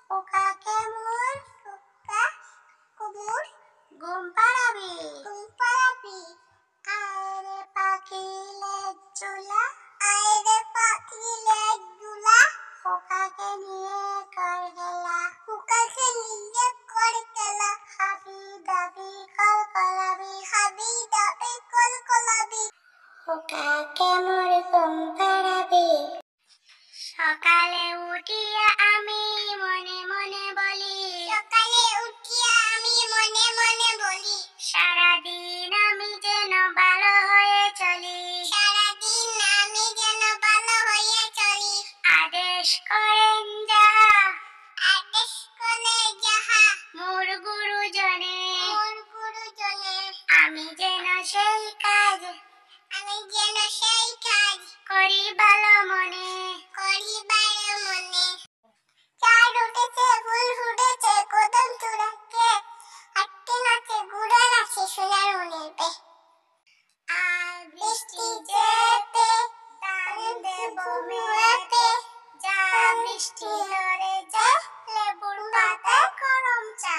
খোকাকে মোর খোকা কুমুর ঘুম পাড়াবি আরে পাখি লেজ ঝুলা খোকাকে নিয়ে কর গেলা খাবি দাবি কলকলাবি খোকাকে মোর ঘুম পাড়াবি। সকালে উঠিয়া আমি মনে মনে বলি সারাদিন আমি যেন ভালো হয়ে চলি আদেশ করেন যাহা মোর গুরুজনে আমি যেন সেই কাজ করি ভালো মনে চাঁদ উঠেছে ফুল ফুটেছে কদম চূড়াকে আটকে নাচে ঘুরে নাচে সোনার মনের পে আর বৃষ্টি যেতে দান দেব মেতে যা বৃষ্টি ধরে যা লেবুর পাতা গরম চা।